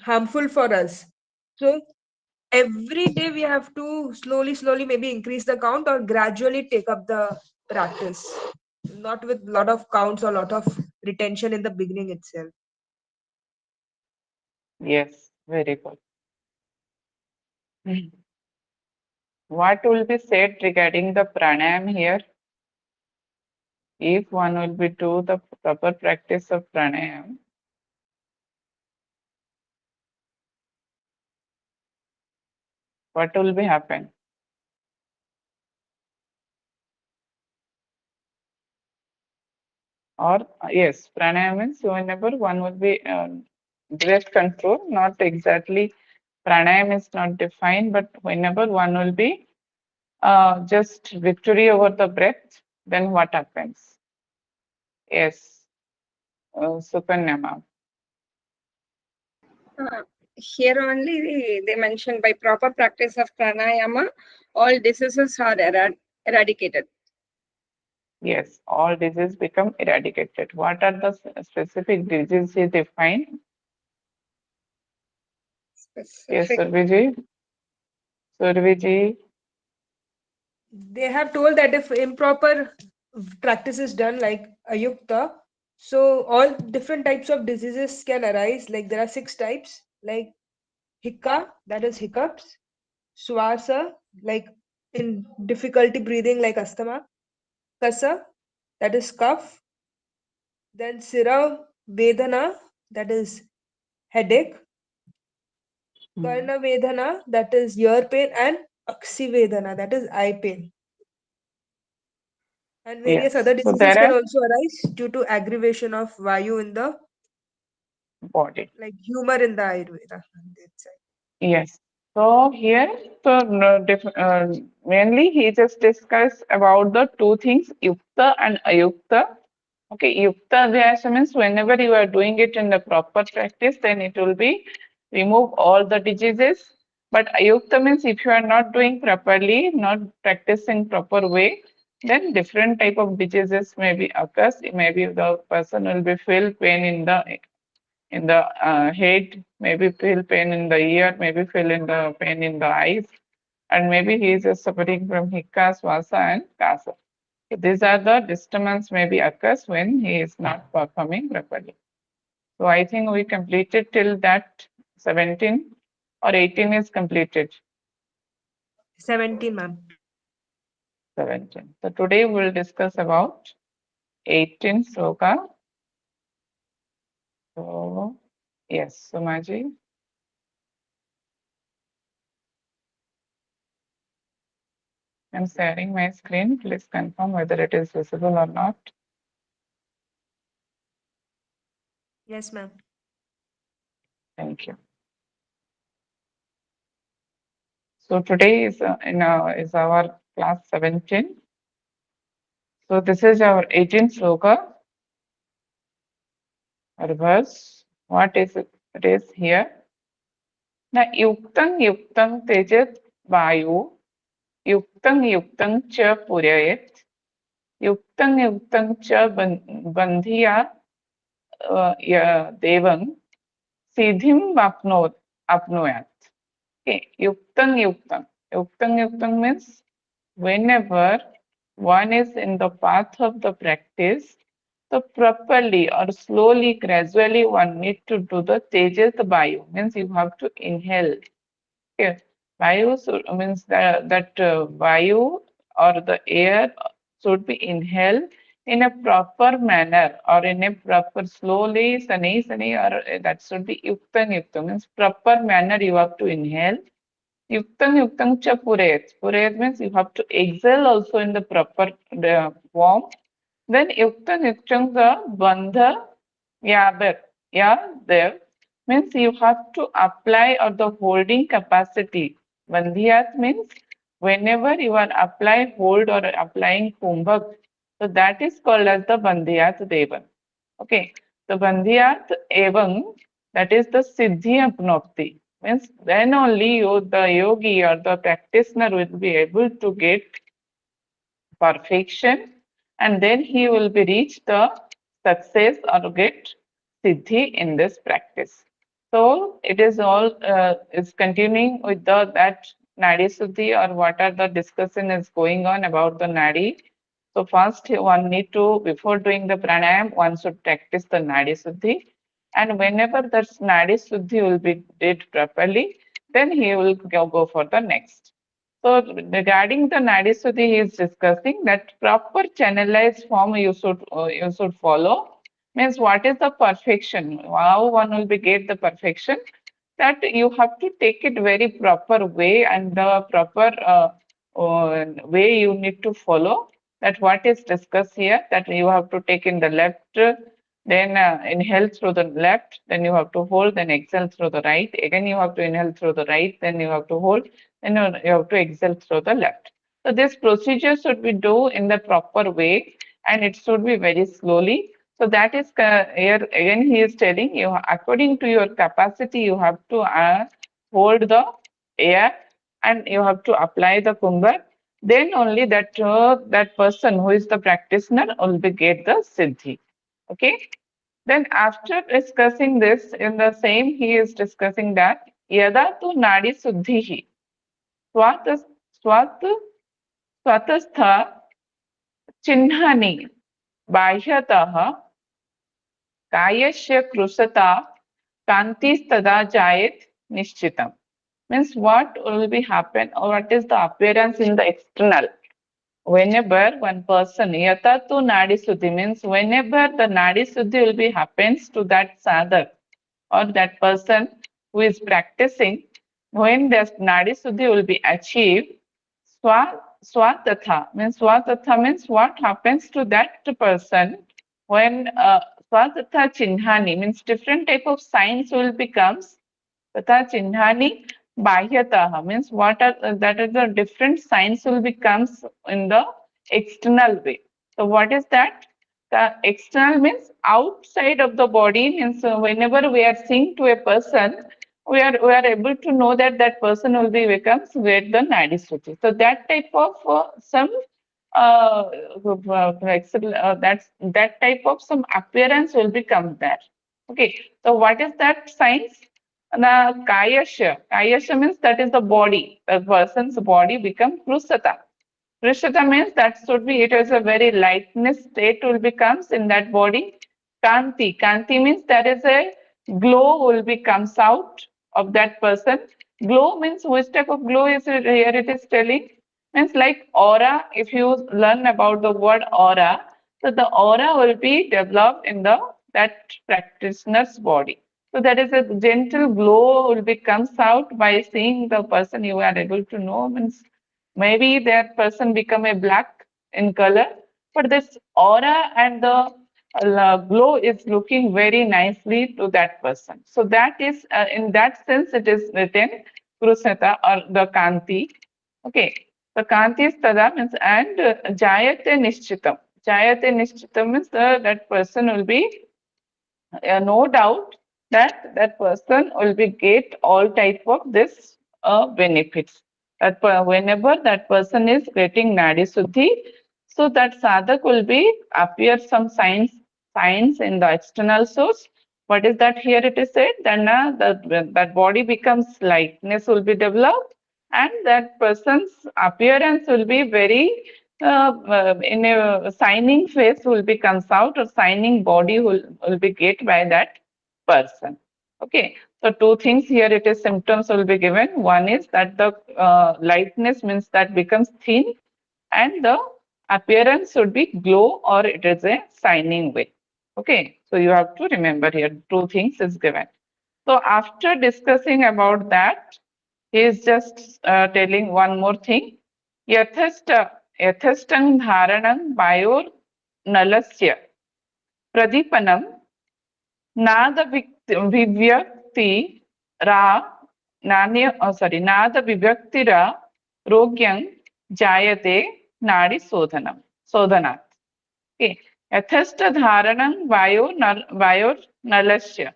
harmful for us. So every day we have to slowly maybe increase the count or gradually take up the practice, not with lot of counts or lot of retention in the beginning itself. Yes, very good. What will be said regarding the pranayam here? If one will be do the proper practice of pranayam, what will be happen? Or yes, pranayam means whenever one will be breath control, not exactly pranayam is not defined, but whenever one will be just victory over the breath, then what happens? Yes, Sukanya ma'am. Here only they mentioned by proper practice of pranayama, all diseases are eradicated. Yes, all diseases become eradicated. What are the specific diseases defined? Yes, Specific. Surviji. Surviji. They have told that if improper practice is done like ayukta, so all different types of diseases can arise. Like there are 6 types, like hikka, that is hiccups; swasa, like in difficulty breathing, like asthma; kasa, that is cough; then sira vedana, that is headache; karna vedana, that is ear pain; and aksi vedana, that is eye pain. And various Yes, other so diseases there can are also arise due to aggravation of vayu in the, body. like humor in the Ayurveda. That's it. Yes. So here, so mainly he just discussed about the two things, yukta and ayukta. Okay, yukta adhyasa means whenever you are doing it in the proper practice, then it will be remove all the diseases. But ayukta means if you are not doing properly, not practicing proper way, then different type of diseases may be occurs. Maybe the person will be feel pain in the head, maybe feel pain in the ear, maybe feel in the pain in the eyes, and maybe he is suffering from hikka, swasa, and kasa. So these are the disturbance maybe occurs when he is not performing properly. So I think we completed till that 17 or 18 is completed. 17, ma'am. 17. So today we will discuss about 18 sloka. So yes, Sumaji. I'm sharing my screen. Please confirm whether it is visible or not. Yes, ma'am. Thank you. So today is is our class 17. So this is our 18th sloka or verse. What is it? It is here. Na yuktam yuktam tejet vayu yuktam yuktam cha purayet yuktam yuktam cha bandhiya devam siddhim apnoyat. Okay, yuktam yuktam. Yuktam yuktam means whenever one is in the path of the practice, so properly or slowly, gradually, one need to do the tejas vayu. Means you have to inhale. Okay, vayu means that vayu or the air should be inhaled in a proper manner or in a proper slowly, sani or that should be yuktan yukta means proper manner you have to inhale. Yuktam yuktam cha purayat. Purayat means you have to exhale also in the proper form. Then yuktam yuktam ka bandha yaber. Yeah, there means you have to apply or the holding capacity. Bandhiyat means whenever you are apply hold or applying kumbhak, so that is called as the bandhiyat devan. Okay, the bandhiyat evam, that is the siddhi apnopti. Means then only you, the yogi or the practitioner will be able to get perfection and then he will be reach the success or get siddhi in this practice. So it is all is continuing with the that Nadi Suddhi, or what are the discussion is going on about the Nadi. So first one need to, before doing the pranayam, one should practice the Nadi Suddhi. And whenever that Nadi Suddhi will be did properly, then he will go for the next. So regarding the Nadi Suddhi, he is discussing that proper channelized form you should follow. Means what is the perfection? How one will be get the perfection? That you have to take it very proper way, and the proper way you need to follow. That what is discussed here, that you have to take in the left, then inhale through the left, then you have to hold, then exhale through the right. Again, you have to inhale through the right, then you have to hold, then you have to exhale through the left. So this procedure should be do in the proper way, and it should be very slowly. So that is here again he is telling you, according to your capacity, you have to hold the air and you have to apply the kumbha. Then only that person who is the practitioner will be get the siddhi. Okay. Then after discussing this, in the same he is discussing that yada tu nadi suddhihi swat swat swatastha चिह्नानि बाह्यतः कायस्य कृशता कान्तिस्तदा जायेत निश्चितम. Means what will be happen, or what is the appearance in the external whenever one person yata tu nadi suddhi, means whenever the nadi suddhi will be happens to that sadhak or that person who is practicing, when the nadi suddhi will be achieved, swatatha means what happens to that person when swatatha chinhani means different type of signs will becomes. Tatha chinhani bahyatah means what are that is the different signs will becomes in the external way. So what is that? The external means outside of the body, means whenever we are seeing to a person, we are able to know that that person will be becomes with the nadi suti. So that type of some that type of some appearance will become there. Okay. So what is that signs? The kayasha means that is the body. The person's body become krusata. Krishata means that should be, it is a very lightness state will becomes in that body. Kanti means there is a glow will be comes out of that person. Glow means which type of glow is it here? It is telling means like aura. If you learn about the word aura, so the aura will be developed in the that practitioner's body. So that is a gentle glow will be comes out by seeing the person. You are able to know means maybe that person become a black in color, but this aura and the glow is looking very nicely to that person. So that is in that sense it is written krusnata or the kanti. Okay, the kanti is tada means and jayate nishchitam. Jayate nishchitam means that person will be no doubt that that person will be get all type of this benefits. That whenever that person is getting nadi suddhi, so that sadhak will be appear some signs in the external source. What is that here? It is said then that body becomes lightness will be developed, and that person's appearance will be very in a signing face will be comes out, or signing body will be get by that person. Okay, so two things here it is symptoms will be given. One is that the lightness means that becomes thin, and the appearance should be glow or it is a signing way. Okay, so you have to remember here two things is given. So after discussing about that, he is just telling one more thing. Yathastang dharanang bayor nalasya pradipanam nada vivyakti ra nada vivyakti ra rogyang jayate nadi sodhanat. Okay. Yathastha dharanang vayor nalasya.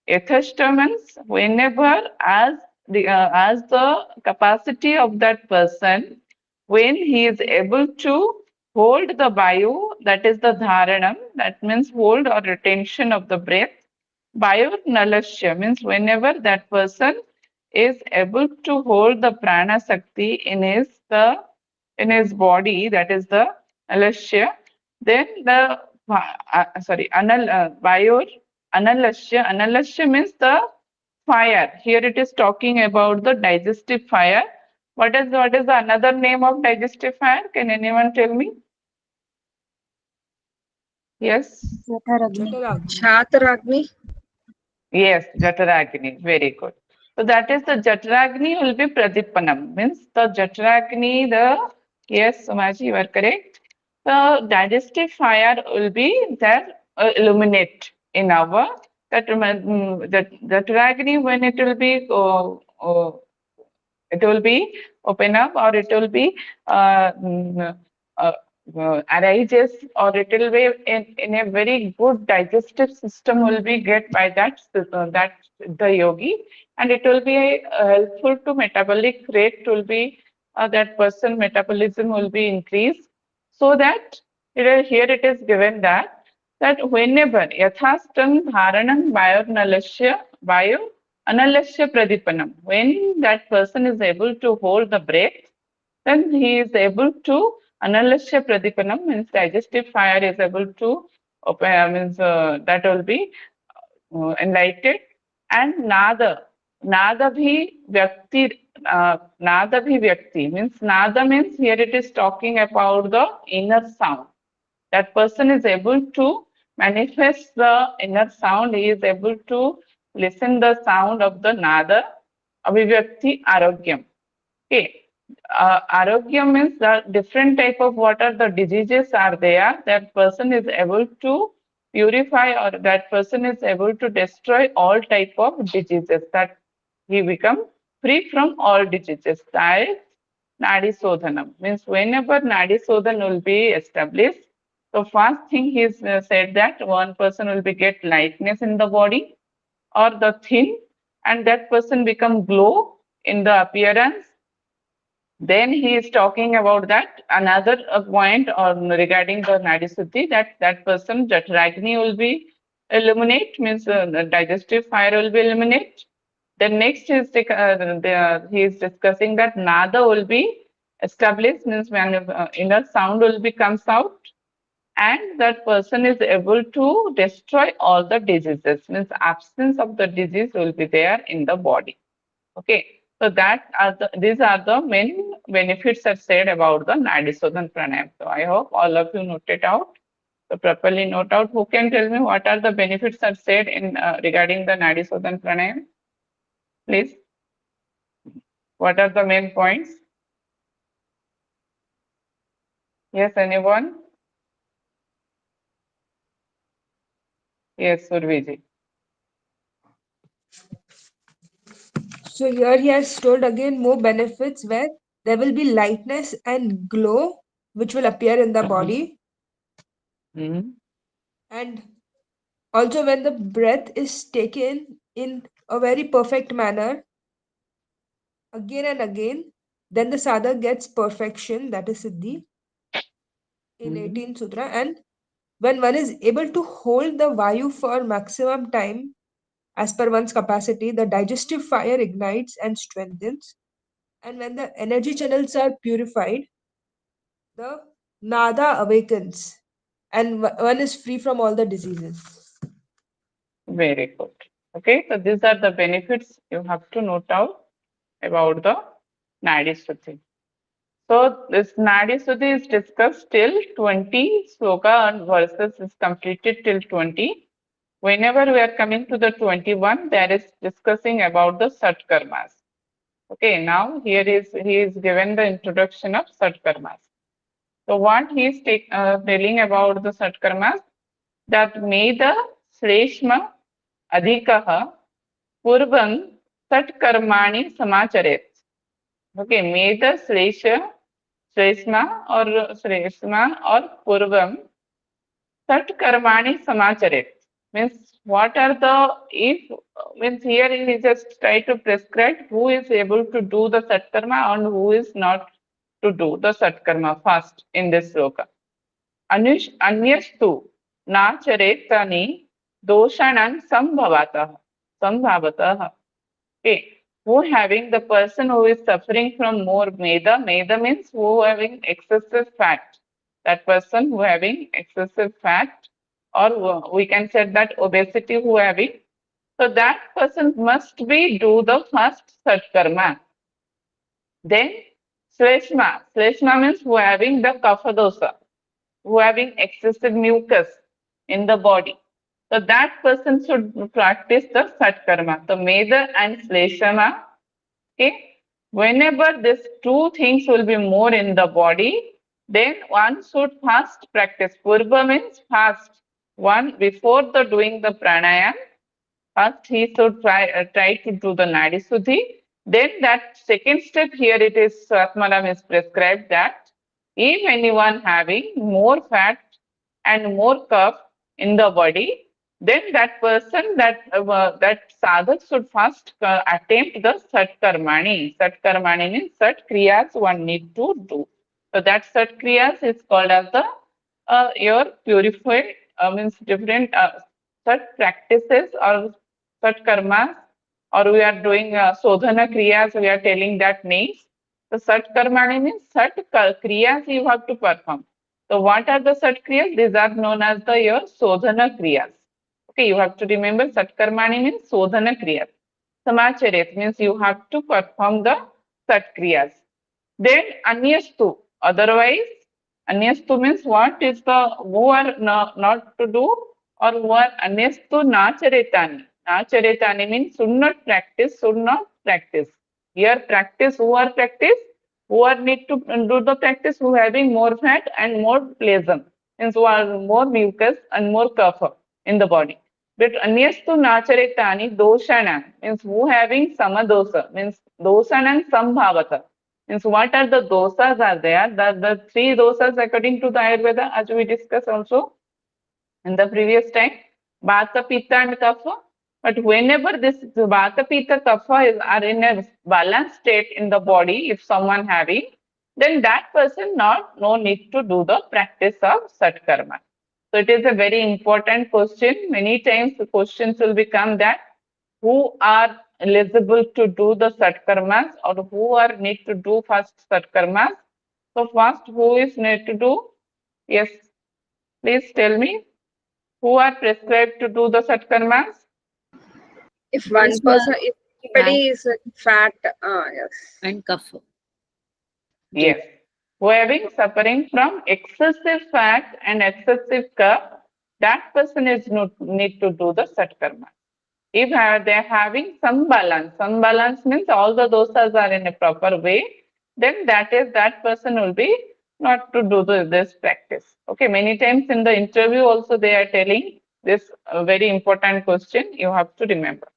Ythashta means whenever as the capacity of that person, when he is able to hold the vayu, that is the dharanam, that means hold or retention of the breath. Vayurnalasya means whenever that person is able to hold the prana sakti in his body, that is the alasya, then the Vayur analasya. Analasya means the fire. Here it is talking about the digestive fire. What is the another name of digestive fire? Can anyone tell me? Yes. Jataragni. Chaturagni. Yes, Jataragni, very good. So that is the Jataragni will be Pradipanam, means the Jataragni, yes, Somaji, you are correct. The digestive fire will be there, illuminate in our, that Jataragni when it will be open up, or it will be uh, arises, or it will be in a very good digestive system will be get by that the yogi, and it will be helpful to metabolic rate will be that person metabolism will be increased, so that here it is given that whenever yathastam dharanam vayu analasya pradipanam, when that person is able to hold the breath, then he is able to analasya pradipanam, means digestive fire is able to open, means that will be enlightened, and nada bhi vyakti, nada bhi vyakti means nada means here it is talking about the inner sound. That person is able to manifest the inner sound. He is able to listen the sound of the nada. Abhivyakti arogyam. Okay. Arogya means the different type of what are the diseases are there. That person is able to purify, or that person is able to destroy all type of diseases. That he become free from all diseases. That is Nadi Sodhanam. Means whenever Nadi Sodhan will be established, so first thing he said that one person will be get lightness in the body or the thin, and that person become glow in the appearance. Then he is talking about that another point on regarding the Nadi Suddhi, that person Jatragni will be illuminate, means the digestive fire will be illuminate. Then next is he is discussing that Nada will be established, means when inner sound will be comes out, and that person is able to destroy all the diseases, means absence of the disease will be there in the body. Okay, so these are the main benefits are said about the Nadisodhan pranayam. So I hope all of you note it out. So properly note out. Who can tell me what are the benefits are said in regarding the Nadisodhan pranayam? Please. What are the main points? Yes, anyone? Yes, Surviji. So here he has told again more benefits where there will be lightness and glow which will appear in the body. Mm-hmm. And also when the breath is taken in a very perfect manner again and again, then the sadhak gets perfection, that is siddhi in 18th sutra. And when one is able to hold the vayu for maximum time as per one's capacity, the digestive fire ignites and strengthens. And when the energy channels are purified, the nada awakens and one is free from all the diseases. Very good. Okay, so these are the benefits you have to note out about the Nadi Stuti. So this Nadi Stuti is discussed till 20 sloka and verses is completed till 20. Whenever we are coming to the 21, there is discussing about the Satkarmas. Okay, now he is given the introduction of Satkarmas. So what he is telling about the Satkarmas, that Meda Shreshma Adhikaha Purvam Satkarmani Samacharet. Okay, Meda Shreshma or Purvam Sat Karmani Samacharet. Means what are the, if, means here he just try to prescribe who is able to do the Satkarma and who is not to do the Satkarma first in this sloka. Anyashtu Nacharetani doshanam sambhavatah. Okay, who having the person who is suffering from more meda. Meda means who having excessive fat. That person who having excessive fat, or we can say that obesity who having. So that person must be do the first satkarma. Then Sleshma. Sleshma means who having the kapha dosa, who having excessive mucus in the body. So that person should practice the Satkarma. So Meda and Sleshama. Okay. Whenever these two things will be more in the body, then one should fast practice. Purva means fast. One before the doing the pranayam, first he should try to do the Nadi Suddhi. Then that second step here it is Swatmaram is prescribed that if anyone having more fat and more cough in the body, then that person that sadhak should first attempt the Satkarmani. Satkarmani means Sat Kriyas one need to do. So that Sat Kriyas is called as the your purified means different Sat practices or Sat karmas, or we are doing Sodhana Kriyas, we are telling that names. The Sat Karmani means Sat Kriyas you have to perform. So what are the Sat Kriyas? These are known as the your Sodhana Kriyas. Okay, you have to remember Sat Karmani means Sodhana Kriyas. Samacharit means you have to perform the Sat Kriyas. Then Anyastu, otherwise Anyastu means what is the who are not to do, or who are Anyastu Nacharetani. Nacharetani means should not practice, should not practice. Here practice, who are practice? Who are need to do the practice, who having more fat and more pleasant, means who are more mucus and more kapha in the body. But Anyastu Nacharetani Doshana means who having Samadosa, means Dosanam Sambhavata. Means what are the dosas are there? The three dosas according to the Ayurveda, as we discussed also in the previous time, Vata, Pitta and Kapha. But whenever this Vata, Pitta, Kapha are in a balanced state in the body, if someone having, then that person no need to do the practice of Satkarma. So it is a very important question. Many times the questions will become that who are eligible to do the Satkarmas, or who are need to do first Satkarmas. So first, who is need to do? Yes, please tell me. Who are prescribed to do the Satkarmas? If one Those who person, are if fat anybody is fat, yes. and cough. Yes. Who having suffering from excessive fat and excessive cough, that person is not need to do the Satkarma. If they're having some balance means all the dosas are in a proper way, then that person will be not to do this practice. Okay, many times in the interview also they are telling this very important question you have to remember.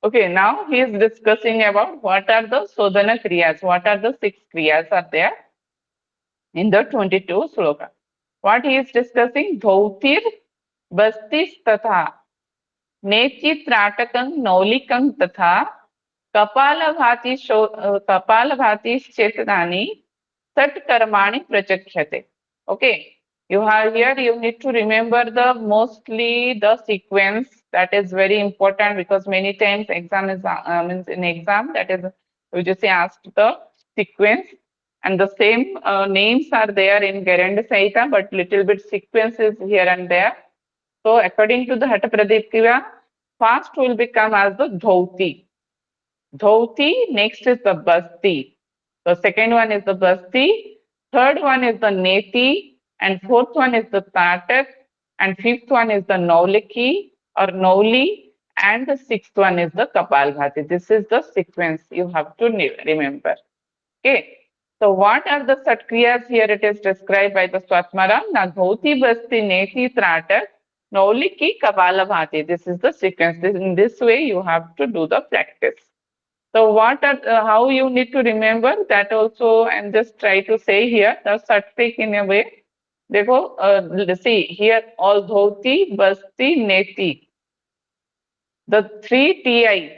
Okay, now he is discussing about what are the Sodhana Kriyas, what are the 6 Kriyas are there in the 22 sloka. What he is discussing, Dhautir Bastis Tatha नेचित्राटकं नौलिकं तथा kapalbhati सत्कर्माणि प्रचक्षते. Okay, you have here you need to remember the mostly the sequence, that is very important because many times exam is means in exam that is you just asked the sequence, and the same names are there in Garanda Sahita, but little bit sequences here and there. So according to the Hatha Pradipika, first will become as the Dhauti. Dhauti, next is the Basti. The second one is the Basti, third one is the Neti, and fourth one is the Tatak, and fifth one is the Nauliki or Nauli, and the sixth one is the Kapalbhati. This is the sequence you have to remember. Okay. So what are the Satkriyas here? It is described by the Swatmaram. Now, Dhoti Basti Neti Tratak Nauliki Kapalabhati. This is the sequence. In this way, you have to do the practice. So what are how you need to remember that also, and just try to say here the Sattvik in a way. Therefore, see here all Dhoti, Basti, Neti. The three TI,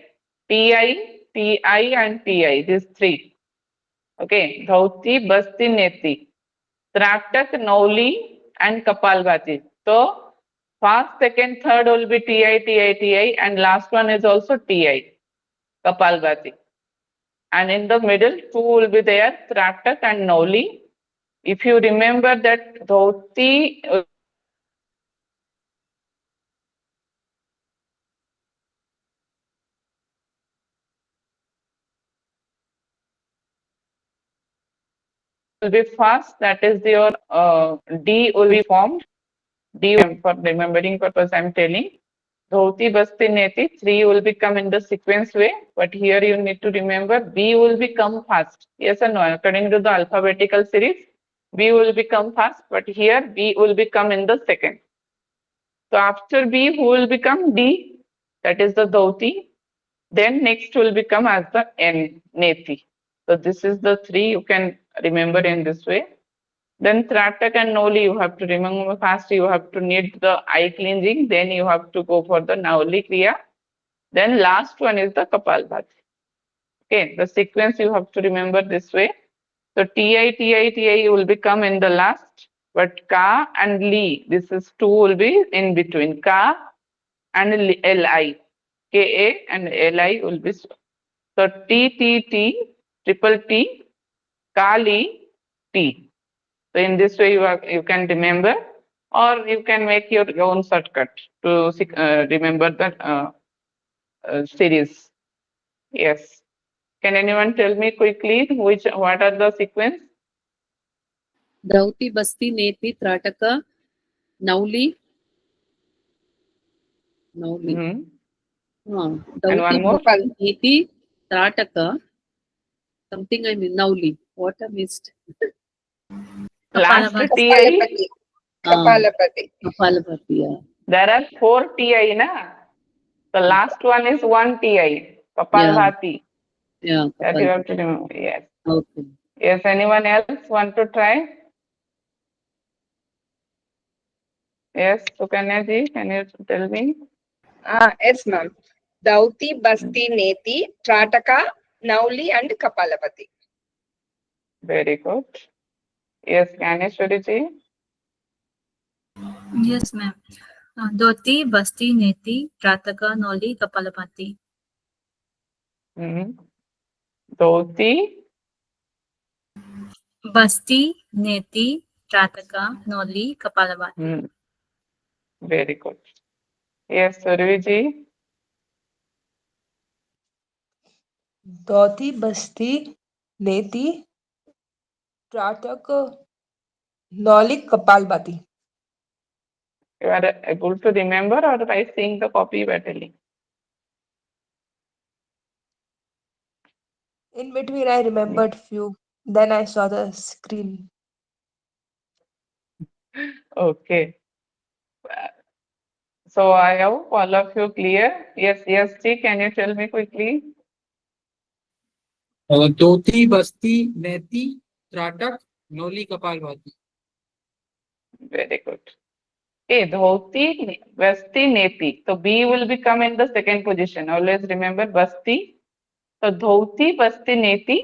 and TI. These three. Okay, Dhauti, Basti, Neti, Tratak, Nauli, and Kapalbhati. So, First, second, third will be Ti, Ti, Ti, and last one is also Ti, Kapalbhati. And in the middle, two will be there, Tratak and Nauli. If you remember that dhoti will be first, that is your D will be formed. D for remembering purpose I'm telling. Dhoti, Basti, Neti, three will become in the sequence way, but here you need to remember B will become first. Yes or no? According to the alphabetical series, B will become first, but here B will become in the second. So after B, who will become D? That is the Dhoti. Then next will become as the N, Neti. So this is the three you can remember in this way. Then Tratak and Noli, you have to remember first, you have to need the eye cleansing, then you have to go for the Nauli Kriya. Then last one is the Kapalbhati. Okay, the sequence you have to remember this way. So Ti, Ti, Ti will become in the last, but Ka and Li, this is two will be in between. Ka and Li, Ka and Li will be. So T, T, T, triple T, Kali, T. So in this way you can remember, or you can make your own shortcut to remember the series. Yes. Can anyone tell me quickly what are the sequence? Dhauti, Basti, Neti, Trataka, Nauli. Nauli. And Dhauti, one more? Basti, Neti, Trataka. Something I mean, Nauli. What I missed? Last Kapalabhati. TI. Kapalapati. Kapalabhati, yeah. There are 4 TI, na? The last one is 1 TI. Kapalbhati. Yeah, That you Kapalabhati. have to remember. Yes. Okay. Yes. Anyone else want to try? Yes, Sukanya ji, can you tell me? Yes, ma'am. Dauti, Basti, Neti, Trataka, Nauli, and Kapalapati. Very good. Yes, Kaneshwari ji. Yes, ma'am. Dhoti, Basti, Neti, Trataka, Noli, Kapalapati. Dhoti, Basti, Neti, Trataka, Noli, Kapalapati. very good. Yes, Survi ji. Dhoti, Basti, Neti, Tratak, Nolik, Kapalbhati. You are able to remember or by seeing the copy you are telling? In between, I remembered few. Then I saw the screen. Okay. So I hope all of you clear. Yes, yes, ji, can you tell me quickly? Dhoti, Basti, Neti, Tratak, Noli, Kapalbhati. Very good. Okay, Dhoti, Basti, Neti. So B will become in the second position. Always remember Basti. So Dhoti, Basti, Neti.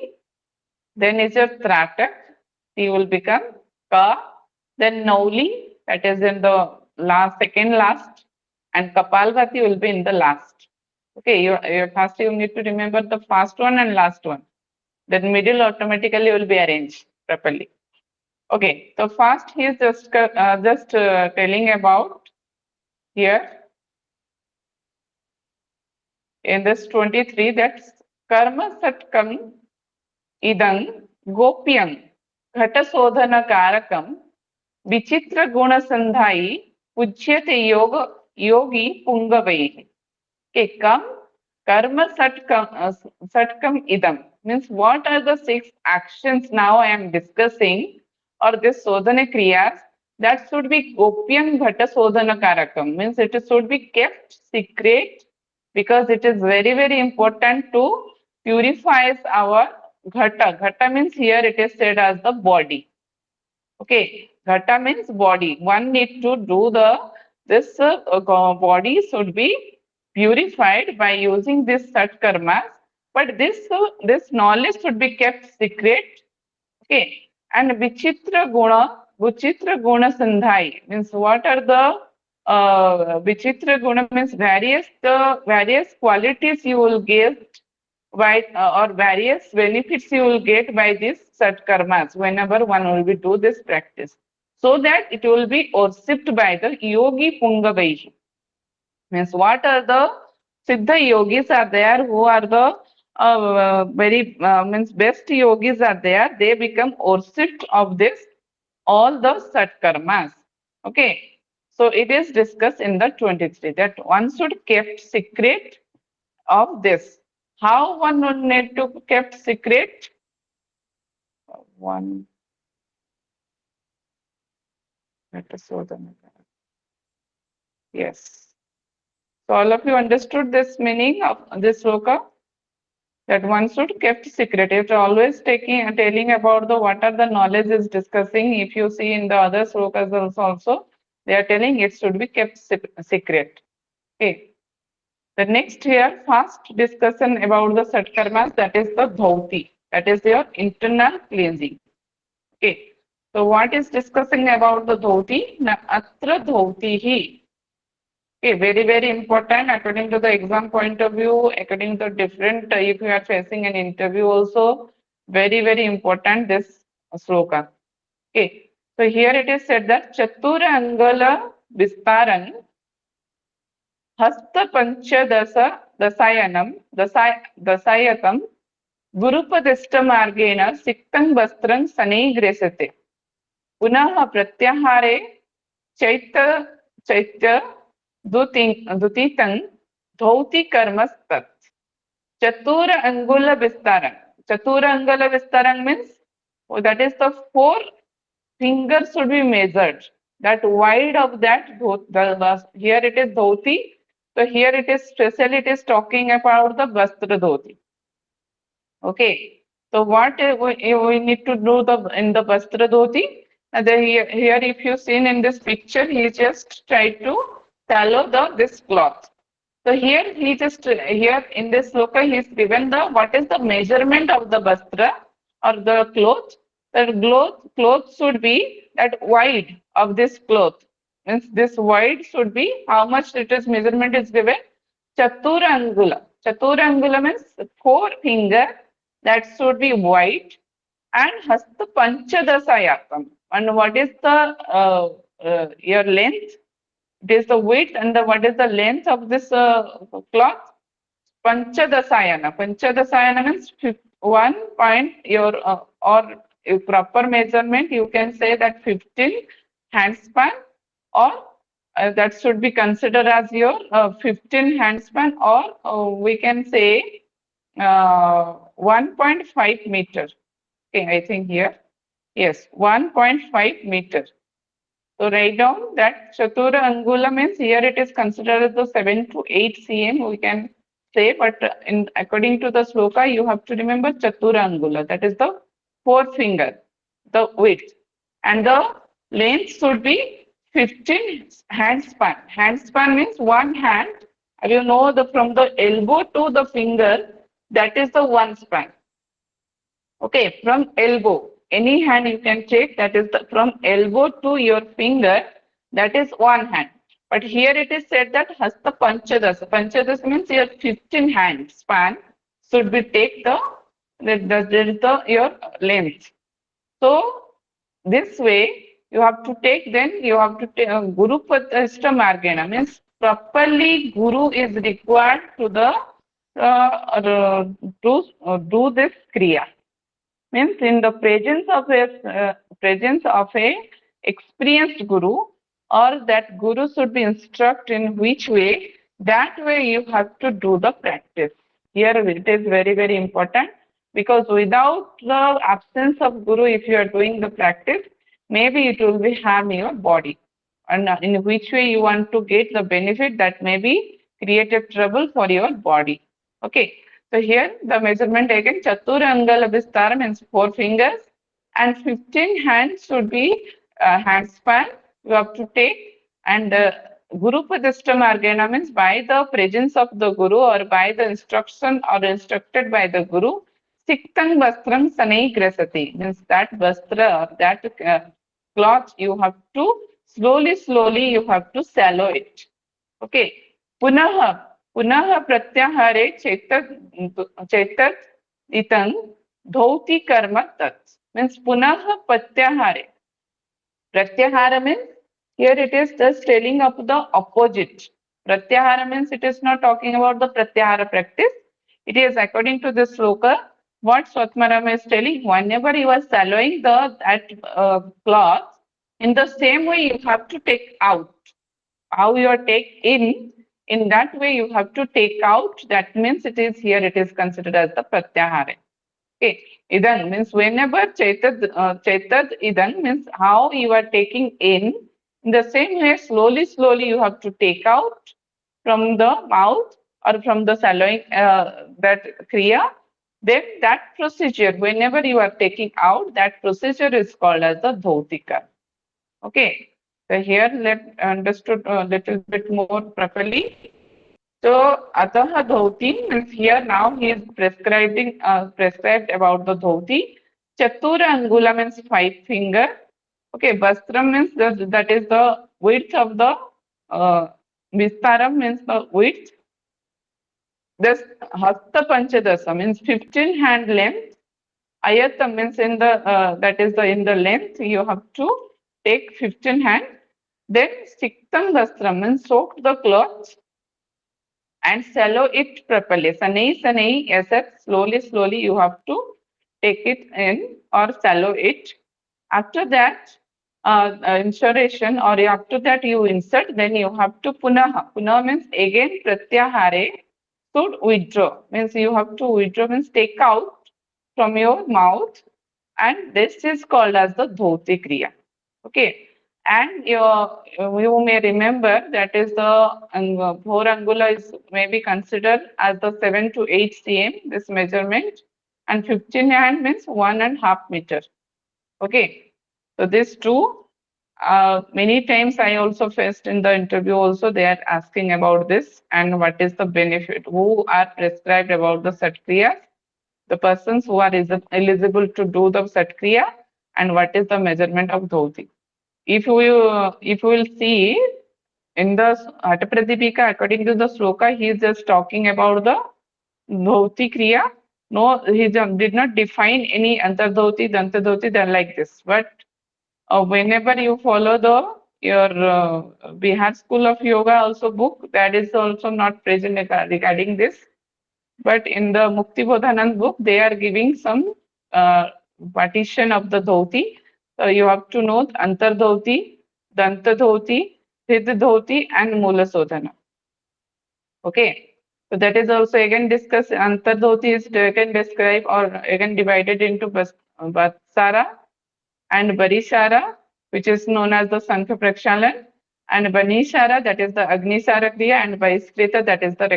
Then is your Tratak. He will become Ka. Then Nauli, that is in the last, second last. And Kapalbhati will be in the last. Okay, first you need to remember the first one and last one. Then middle automatically will be arranged properly. Okay, so first he is just telling about here in this 23 that karma satkam idang gopyam ghatasodhana karakam vichitra guna sandhai pujyate yogi pungavai. Okay, karma satkam idam means what are the 6 actions now I am discussing or this sodhana kriyas that should be gopyam ghata sodhana karakam means it should be kept secret because it is very very important to purifies our ghata. Ghata means here it is said as the body. Okay, ghata means body. One need to do this body should be purified by using this sat karmas. But this knowledge should be kept secret. Okay, and vichitra guna sandhai means what are the Vichitra guna means various qualities you will get by or various benefits you will get by this satkarmas whenever one will be do this practice, so that it will be worshipped by the yogi pungavaihi. Means what are the siddha yogis are there who are the very means best yogis are there, they become worshipped of this all the satkarmas. Okay, so it is discussed in the 23 that one should kept secret of this. How one would need to kept secret? One, let us show them. Yes. So all of you understood this meaning of this sloka? That one should kept secret. If always telling about the what are the knowledge is discussing. If you see in the other slokas also, they are telling it should be kept secret. Okay. The next here, first discussion about the satkarmas, that is the dhauti, that is your internal cleansing. Okay. So what is discussing about the dhauti? Na atra dhautihi. Okay, very, very important according to the exam point of view, according to different, if you are facing an interview also, very, very important this sloka. Okay, so here it is said that Chatura Angala Vistaran Hasta Panchadasa Dasayatam Gurupadishta Margena Siktang Bastran Sani Gresate Punaha Pratyahare Chaitya Dutitan Dhauti Karmastat Chatura Angula Vistaran. Chatura Angula Vistaran means that is the 4 fingers should be measured. That wide of that, here it is dhoti. So here it is specially it is talking about the vastra dhoti. Okay. So what we need to do in the vastra dhoti? Here if you seen in this picture, he just tried to follow this cloth. So here he just here in this sloka he is given the what is the measurement of the vastra or the cloth. The cloth should be that wide of this cloth. Means this wide should be how much it is measurement is given? Chatura angula. Chatura angula means 4 finger that should be wide and hasta panchadasayatam. And what is the your length? It is the width and what is the length of this cloth? Panchadasayana. Panchadasayana means 1 point or a proper measurement. You can say that 15 handspan or that should be considered as your 15 handspan or we can say 1.5 meter. Okay, I think here. Yes, 1.5 meter. So write down that Chatura Angula means here it is considered as the 7 to 8 cm we can say, but according to the sloka you have to remember Chatura Angula, that is the 4 finger, the width, and the length should be 15 handspan. Handspan means 1 hand, you know from the elbow to the finger, that is the 1 span. Okay, from elbow. Any hand you can take, that is from elbow to your finger, that is 1 hand. But here it is said that hasta panchadasa. Panchadasa means your 15 hand span should be take your length. So this way you have to take, then you have to take Guru Padishta Margena means properly Guru is required to the do this kriya. Means in the presence of a experienced guru, or that guru should be instructed in which way, that way you have to do the practice. Here it is very, very important, because without the absence of guru, if you are doing the practice, maybe it will be harm your body, and in which way you want to get the benefit, that may be created trouble for your body. Okay. So here the measurement again, Chatura Angala Vistara means 4 fingers and 15 hands should be hand span you have to take, and Guru Padishta Margena means by the presence of the Guru or by the instruction or instructed by the Guru, Siktang Vastram Sanai Grasati means that Vastra or that cloth you have to slowly you have to swallow it. Okay. Punah pratyahare chetat itang dhoti karma tat. Means punah pratyahare. Pratyahara means here it is just telling of the opposite. Pratyahara means it is not talking about the pratyahara practice. It is according to this sloka, what Swatmarama is telling, whenever you are swallowing that cloth, in the same way you have to take out. How you are take in that way you have to take out. That means it is here it is considered as the pratyahara. Okay, idan means whenever chaitad idan means how you are taking in the same way slowly you have to take out from the mouth or from the swallowing that kriya. Then that procedure, whenever you are taking out, that procedure is called as the dhotika. Okay, so here let understood a little bit more properly. So Ataha Dhoti means here now he is prescribed about the dhoti. Chatura Angula means 5 finger. Okay, Vastram means that is the width of the Vistaram means the width. This Hasta Panchadasa means 15 hand length. Ayatam means in the that is the in the length you have to take 15 hand. Then Siktam Vastram means soak the cloth and swallow it properly. Sanai, yes, sir. Slowly, you have to take it in or swallow it. After that, insertion or after that you insert, then you have to punah. Punah means again pratyahare should withdraw. Means you have to withdraw means take out from your mouth, and this is called as the dhoti kriya. Okay. And you may remember that is the 4 angula is maybe considered as the 7 to 8 cm, this measurement, and 15 hand means 1.5 meter. Okay, so this two, many times I also faced in the interview also they are asking about this and what is the benefit, who are prescribed about the Satkriya, the persons who are eligible to do the Satkriya, and what is the measurement of dhoti. If you will see in the Hatha Pradipika, according to the sloka, he is just talking about the dhoti kriya. No, he did not define any antardhoti, dantadhoti, they're like this. But whenever you follow your Bihar School of Yoga also book, that is also not present regarding this. But in the Mukti Bodhanand book, they are giving some partition of the dhoti. So you have to know antardhoti, dantadhoti, siddh and mula sodhana. Okay. So that is also again discussed. Antardhoti is again described or again divided into Vatsara and Barishara, which is known as the Sankha Prakshalan, and Banishara, that is the Agnisara Kriya, and Vaiskrita, that is the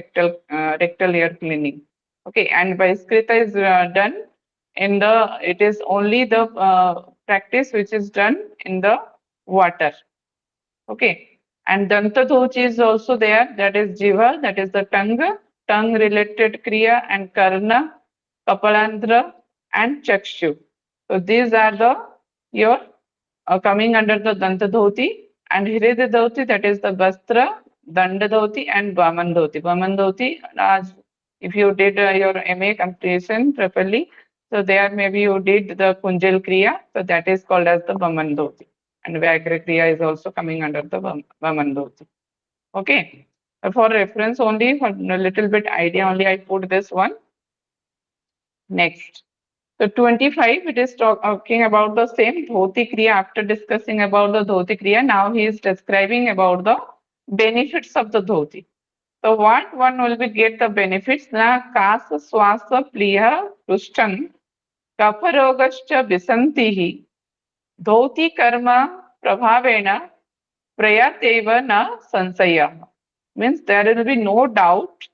rectal ear cleaning. Okay, and Vaiskrita is done in the, it is only the practice which is done in the water. Okay, and Dantadhochi is also there, that is Jiva, that is the tongue related Kriya, and Karna, Kapalandra, and Chakshu. So these are the your coming under the Dantadhoti, and Hridadhoti, that is the Vastra, Dandadhoti, and Vamandhoti. Vamandhoti, as if you did your MA completion properly, so there maybe you did the Kunjal Kriya, so that is called as the Vamandhoti. And Vyagra Kriya is also coming under the Vamandhoti. Okay. For reference only, for a little bit idea only, I put this one. Next. So 25, it is talking about the same dhoti kriya. After discussing about the dhoti kriya, now he is describing about the benefits of the dhoti. So what one will be get the benefits? Na kasa swasa pliya rushtan kaparogascha visantihi dhoti karma prabhavena prayateva na sansaya. Means there will be no doubt.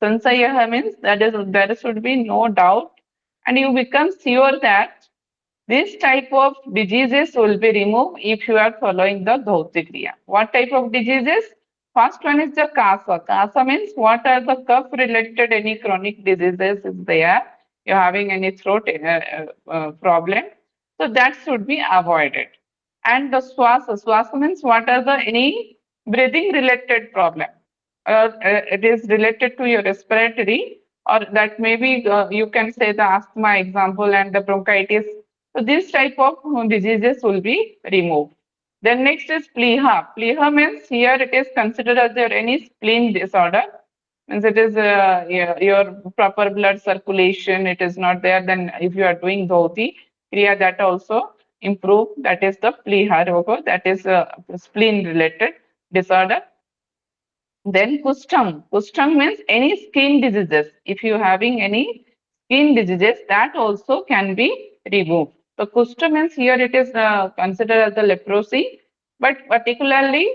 Sansaya means that is there should be no doubt, and you become sure that this type of diseases will be removed if you are following the dhoti kriya. What type of diseases? First one is the kasa. Kasa means what are the cough related any chronic diseases is there. You're having any throat problem, so that should be avoided. And the swasa means what are the any breathing related problem, it is related to your respiratory, or that maybe you can say the asthma example and the bronchitis. So this type of diseases will be removed. Then next is pliha. Pliha means here it is considered as your any spleen disorder. Means it is your proper blood circulation. It is not there. Then if you are doing dhoti kriya, that also improve. That is the pliha roga. That is a spleen related disorder. Then kustam. Kustam means any skin diseases. If you having any skin diseases, that also can be removed. So kustam means here it is considered as the leprosy, but particularly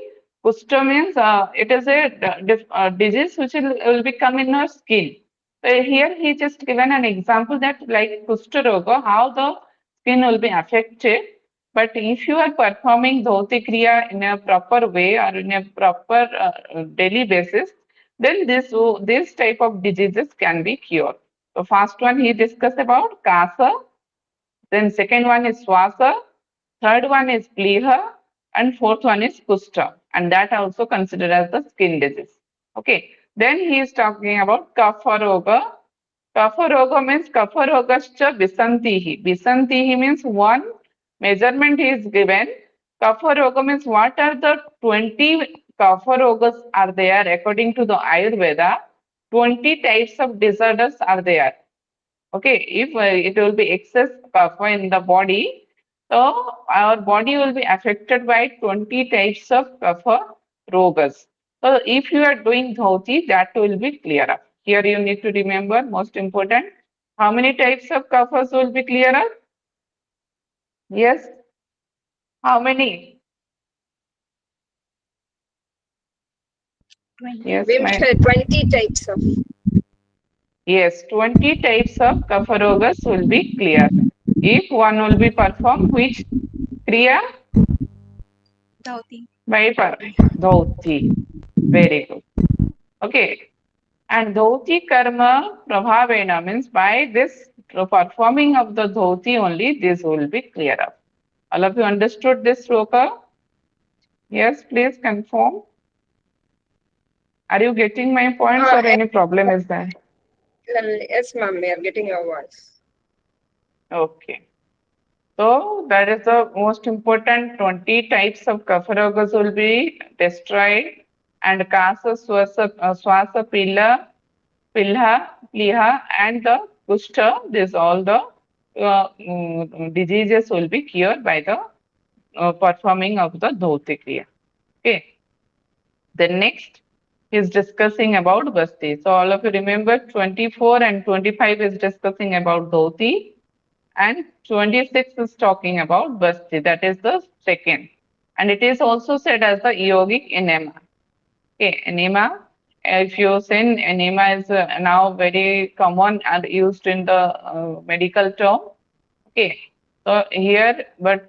kustam means it is a disease which will become in our skin. So here he just given an example that like kushta roga, how the skin will be affected. But if you are performing dhoti kriya in a proper way or in a proper daily basis, then this type of diseases can be cured. So first one he discussed about kasa, then second one is swasa, third one is pliha, and fourth one is kushta, and that also considered as the skin disease. Okay. Then he is talking about kapha roga. Kapha roga means kapha rogascha bisantihi. Bisantihi means one measurement is given. Kapha roga means what are the 20 kapha rogas are there according to the Ayurveda. 20 types of disorders are there. Okay, if it will be excess kapha in the body, so our body will be affected by 20 types of kapha rogas. So if you are doing dhoti, that will be clear up. Here you need to remember most important. How many types of kaphas will be clear up? Yes. How many? Yes, my 20 types of. yes, 20 types of kapha rogas will be clear. If one will be performed, which kriya? Dhoti. By dhoti. Very good. Okay. And dhoti karma prabhavena means by this performing of the dhoti only, this will be clear up. All of you understood this sloka? Yes, please confirm. Are you getting my points or any problem is there? Yes, ma'am, we are getting your voice. Okay. So that is the most important 20 types of kapha rogas will be destroyed, and kasa, swasa, pilha, pliha, and the kushta, this all the diseases will be cured by the performing of the dhoti kriya. Okay. The next is discussing about basti. So all of you remember 24 and 25 is discussing about dhoti, and 26 is talking about basti. That is the second. And it is also said as the yogic enema. Okay, enema. If you say enema is now very common and used in the medical term. Okay, so here, but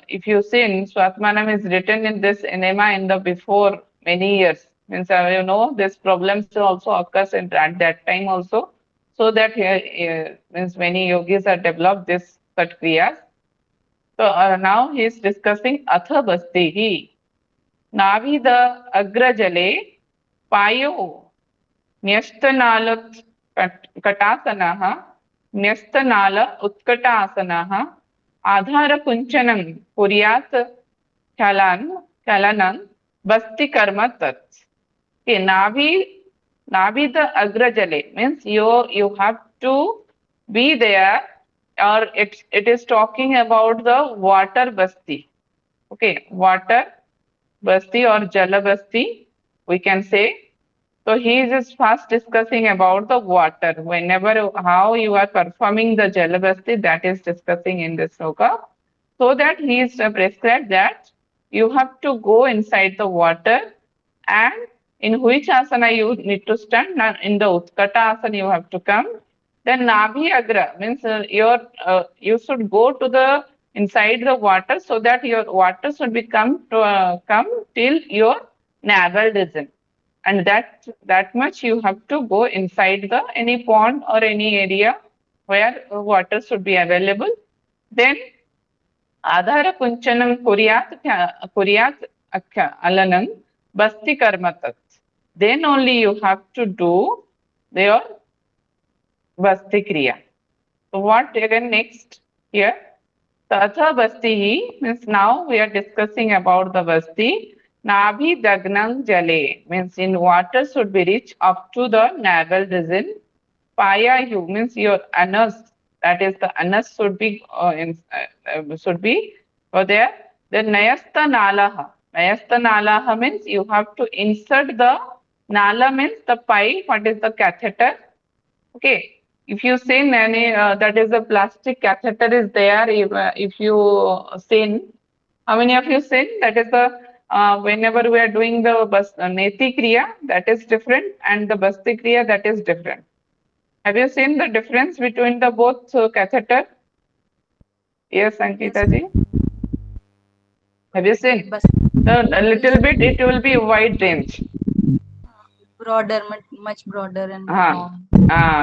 if you see Swatmanam is written in this enema in the before many years. Means you know this problems also occurs at that time also. So that here means many yogis have developed this such kriyas. So now he is discussing atha bastihi. Navida agrajale payo न्यस्तनाल कटासनः न्यस्तनाल उत्कटासनः आधारकुञ्चनं कुर्यात् चलनं बस्तिकर्म तत्. Okay, Navida agrajale means you have to be there, or it is talking about the water basti. Okay, water basti or jala basti, we can say. So he is just first discussing about the water. Whenever how you are performing the jalabasti, that is discussing in this sloka. So that he is prescribed that you have to go inside the water, and in which asana you need to stand. Now in the utkata asana you have to come. Then nabhi agra means you should go to the inside the water, so that your water should be come till your navel region, and that much you have to go inside the any pond or any area where water should be available. Then Aadhaar कुंचनम कुर्यात alanam basti karmatat. Then only you have to do your basti kriya. So what again next here? Tatha basti means now we are discussing about the basti. Nabhi dagnam jale means in water should be reached up to the navel region. Paya you means your anus, that is the anus should be there. Then nayasta nalaha. Nayasta nalaha means you have to insert the nala means the pipe. What is the catheter? Okay. If you say that is a plastic catheter is there. If you sin, how many of you sin? That is the whenever we are doing the neti kriya, that is different, and the basti kriya, that is different. Have you seen the difference between the both catheter? Yes, Ankita ji. Have you seen? A little bit, it will be wide range. Broader, much broader and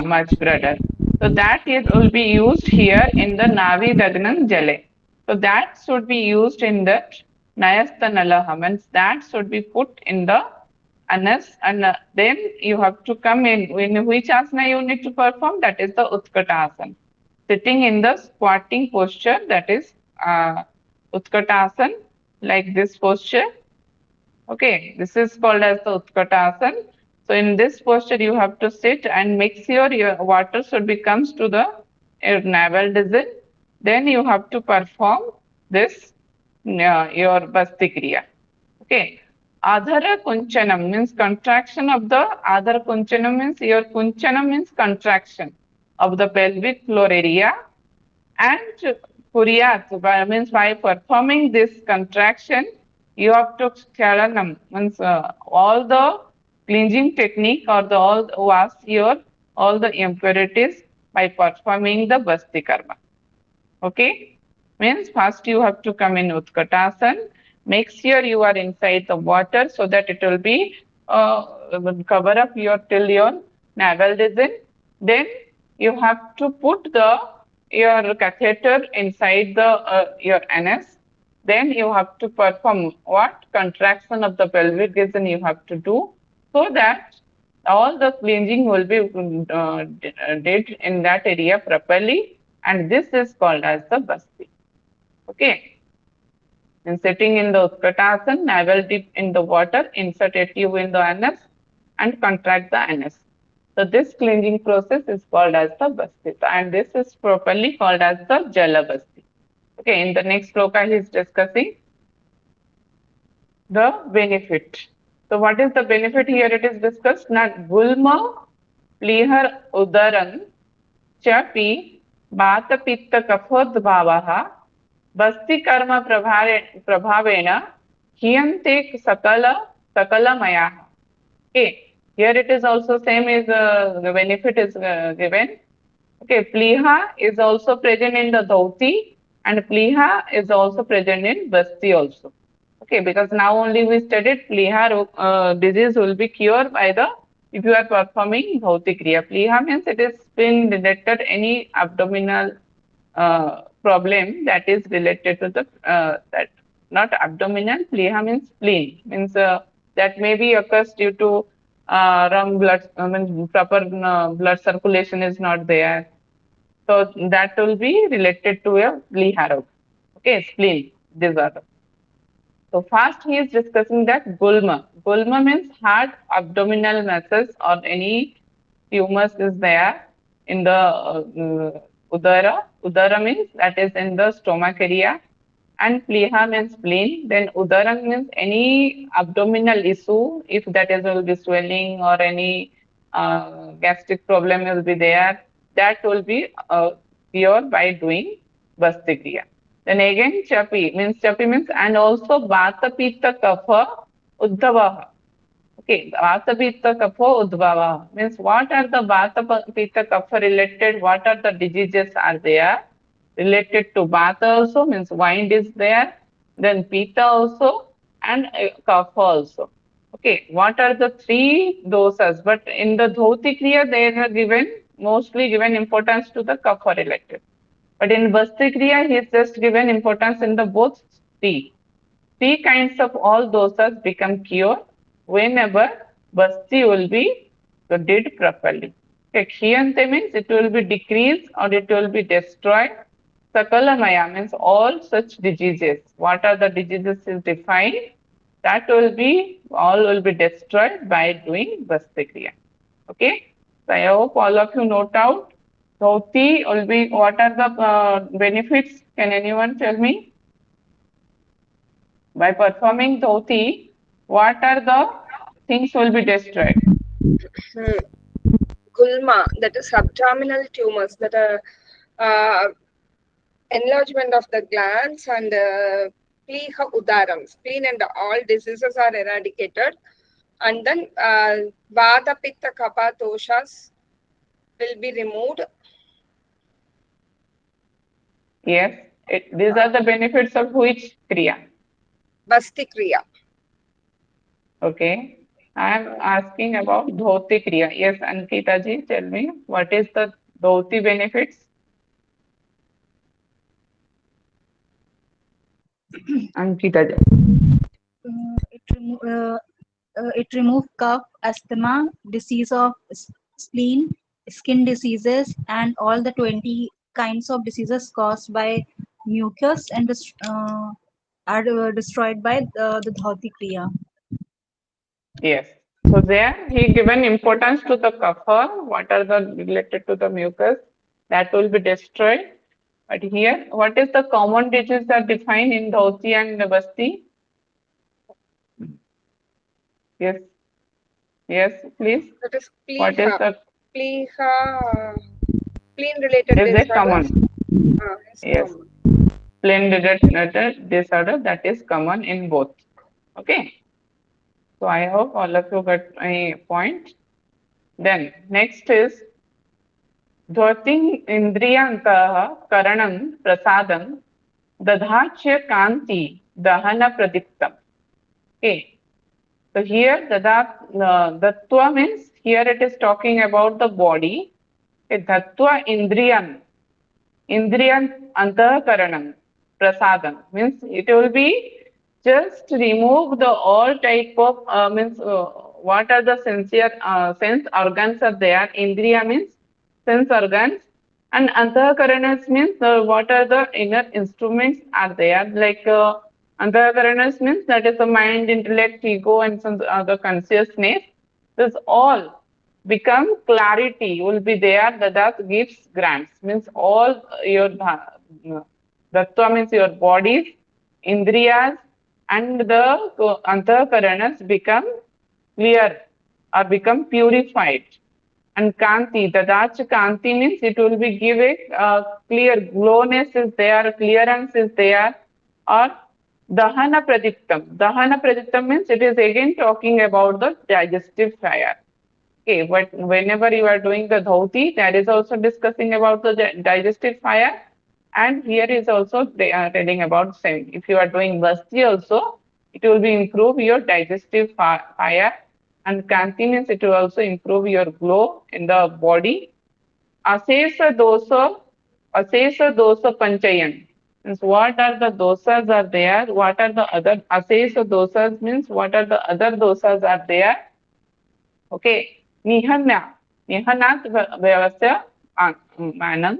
much broader. So that will be used here in the Navi Dagnam Jale. So that should be used in the Nayastanalaha, means that should be put in the anus, and then you have to come in which asana you need to perform, that is the Utkata asana. Sitting in the squatting posture, that is Utkata asana, like this posture. Okay, this is called as the Utkata asana. So in this posture, you have to sit and make sure your water should be comes to the navel region. Then you have to perform this your basti kriya. Okay, adhara kunchanam means contraction of the adhara kunchanam means your kunchanam means contraction of the pelvic floor area, and kuryat means by performing this contraction you have to charanam means all the cleansing technique or the all wash your all the impurities by performing the basti karma. Okay, means first you have to come in Utkatasana, make sure you are inside the water so that it will be cover up your till your navel region. Then you have to put your catheter inside the your anus. Then you have to perform what contraction of the pelvic region you have to do, so that all the cleansing will be did in that area properly, and this is called as the basti. Okay. And sitting in the Utkatasana, navel dip in the water, insert a tube in the anus and contract the anus. So this cleansing process is called as the basti, and this is properly called as the jala basti. Okay, in the next sloka he is discussing the benefit. So what is the benefit here? It is discussed that gulma plihar udaran chapi bata pitta kaphodbhavaha basti karma prabhavena hiyante sakala maya. Okay, here it is also same as the benefit is given. Okay, pliha is also present in the dhoti, and pliha is also present in basti also. Okay, because now only we studied pliha disease will be cured by the if you are performing dhauti kriya. Pliha means it is been detected any abdominal problem that is related to the that not abdominal. Pliha means spleen, means that may be occurs due to wrong blood, proper blood circulation is not there. So that will be related to a pliha rog. Okay, spleen disorder. So first he is discussing that gulma. Gulma means hard abdominal masses or any tumors is there in the udara. Udara means that is in the stomach area, and pliha means spleen. Then udara means any abdominal issue, if that is will be swelling or any gastric problem will be there, that will be cured by doing basti kriya. Then again chapi means and also vata pitta kapha uddhava. Okay, vata pitta kapha uddhava means what are the vata pitta kapha related, what are the diseases are there related to vata also, means wind is there, then pitta also, and kapha also. Okay, what are the three dosas? But in the dhoti kriya they are given mostly given importance to the kapha related. But in Basti Kriya, he is just given importance in the both three. Three kinds of all dosas become cure whenever Basti will be did properly. Kshiyante means it will be decreased or it will be destroyed. Sakalamaya means all such diseases. What are the diseases is defined? That will be, all will be destroyed by doing Basti Kriya. Okay. So I hope all of you note out. Dhoti will be, what are the benefits? Can anyone tell me? By performing dhoti, what are the things will be destroyed? Gulma, that is abdominal tumors, that are enlargement of the glands, and pleha udaram, spleen and all diseases are eradicated. And then vata pitta kapha doshas will be removed. Yes, these are the benefits of which kriya? Basti Kriya. Okay. I am asking about dhoti kriya. Yes, Ankita ji, tell me what is the dhoti benefits? Ankita ji. It remove cough, asthma, disease of spleen, skin diseases, and all the 20 kinds of diseases caused by mucus and are destroyed by the Dhoti Kriya. Yes. So there he given importance to the kapha, what are the related to the mucus, that will be destroyed. But here, what is the common diseases are defined in dhoti and basti? Yes. Yes, please. That is What is the pleha, spleen related is it disorders. common? Is Yes. common. Spleen related disorder that is common in both. Okay. So I hope all of you got my point. Then next is Dhoti Indriyantah Karanam Prasadam Dadhachya Kanti Dahana Pradiptam. Okay. So here Dattva means here it is talking about the body. Okay. Dattva Indriyan Antahakaranam Prasadam means it will be just remove the all type of means what are the sense organs are there. Indriya means sense organs and Antahakaranas means what are the inner instruments are there like Antahakaranas means that is the mind, intellect, ego and some other consciousness. This all become clarity will be there. That gives grants means all your dattva means your bodies, indriyas and the antahkaranas become clear or become purified. And kanti, dadach kanti means it will be give a clear glowness is there, clearance is there, or dahana pradiptam. Dahana pradiptam means it is again talking about the digestive fire. Okay, but whenever you are doing the dhoti, that is also discussing about the digestive fire, and here is also they are telling about same. If you are doing basti also, it will be improve your digestive fire, and kanti means it will also improve your glow in the body. Asesa dosa panchayan means what are the dosas are there? What are the other asesa dosas means what are the other dosas are there? Okay, Nihanat Vyavasya Manam.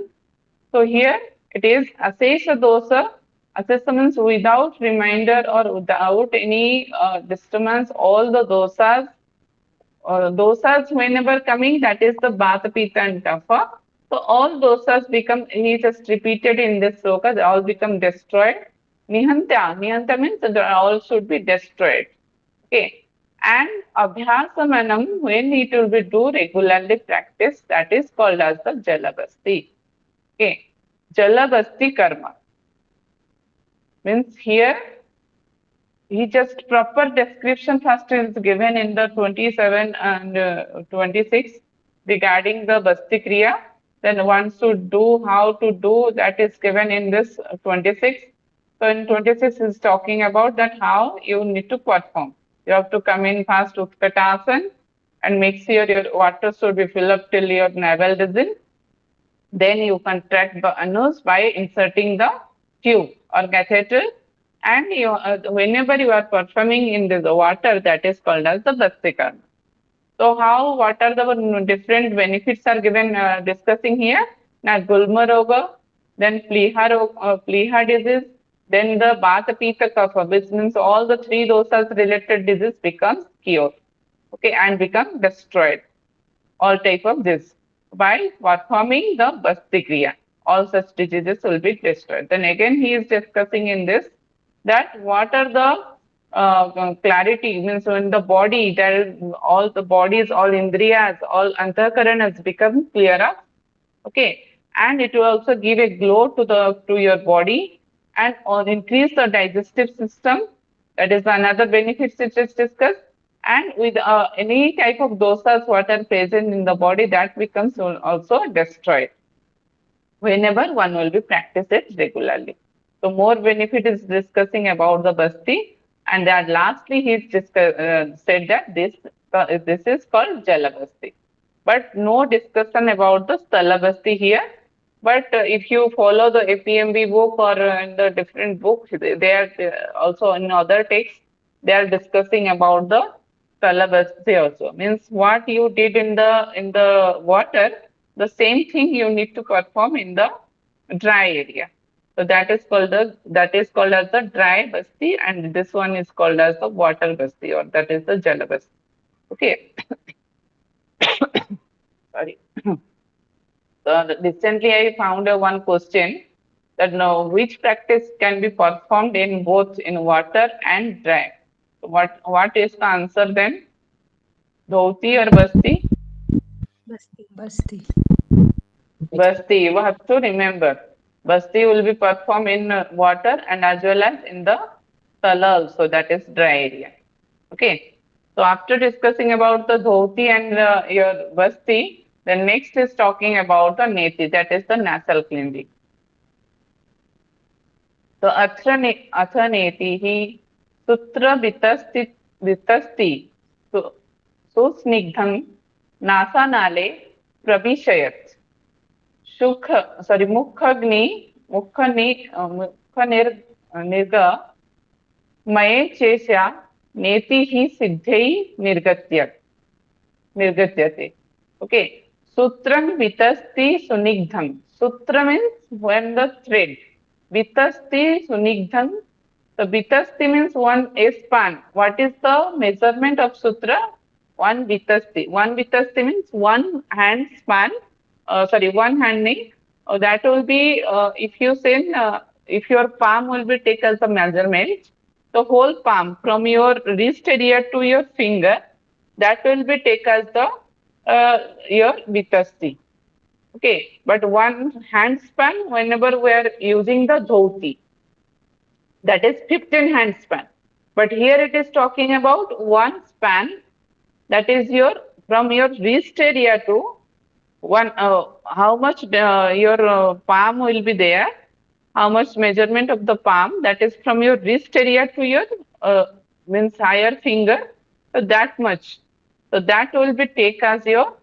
So here it is Asesa dosa. Asesa means without reminder or without any disturbance, all the dosas whenever coming, that is the Vata, Pitta and Kapha. So all dosas become, he just repeated in this sloka, they all become destroyed. Nihanta means that all should be destroyed. Okay. And abhyasamanam, when it will be do regularly practice, that is called as the jalabasti. Okay. Jalabasti karma. Means here, he just proper description first is given in the 27 and 26 regarding the Basti Kriya. Then one should do how to do that is given in this 26. So in 26 is talking about that how you need to perform. You have to come in fast Utkatasana and make sure your water should be filled up till your navel region. Then you contract the anus by inserting the tube or catheter, and whenever you are performing in the water, that is called as the Basti. So how, what are the different benefits are given discussing here? Now Gulma Roga, then Pliha disease, then the Vata Pitta Kapha, which means all the three dosas related disease becomes cured, okay, and become destroyed. All type of this by performing the Basti Kriya. All such diseases will be destroyed. Then again he is discussing in this that what are the clarity means when the body there is all the bodies, all indriyas, all antahkaranas become clearer, okay, and it will also give a glow to your body and increase the digestive system. That is another benefits which is discussed. And with any type of dosas what are present in the body, that becomes also destroyed whenever one will be practice it regularly. So more benefit is discussing about the basti, and then lastly he said that this is called Jalabasti. But no discussion about the Sthalabasti here. But if you follow the APMB book or in the different books, they are also in other texts, they are discussing about the Sthalabasti also. Means what you did in the water, the same thing you need to perform in the dry area. So that is called as the dry basti, and this one is called as the water basti, or that is the jala basti. Okay. Sorry. Recently I found one question that now which practice can be performed in both in water and dry. So what is the answer then? Dhoti or basti? Basti. Basti. Basti, you have to remember. Basti will be performed in water and as well as in the tala also, that is dry area. Okay. So after discussing about the dhoti and your basti, the next is talking about the neti, that is the nasal cleansing. So atha neti hi sutra vitasti susnigdham nasa nale prabhishayat. मुख मये चेष्या नेति ही सिद्धै निर्गत्यते. Okay. Sutram vitasti sunigdham. Sutra means when the thread. Vitasti sunigdham. So vitasti means one span. What is the measurement of sutra? One vitasti. One vitasti means one hand span. One hand nail. That will be if you say if your palm will be taken as a measurement, the whole palm from your wrist area to your finger, that will be taken as the your vitasti. Okay, but one hand span whenever we are using the dhoti, that is 15 hand span. But here it is talking about one span, that is your from your wrist area to one how much your palm will be there, how much measurement of the palm, that is from your wrist area to your means higher finger, so that much, so that will be take as your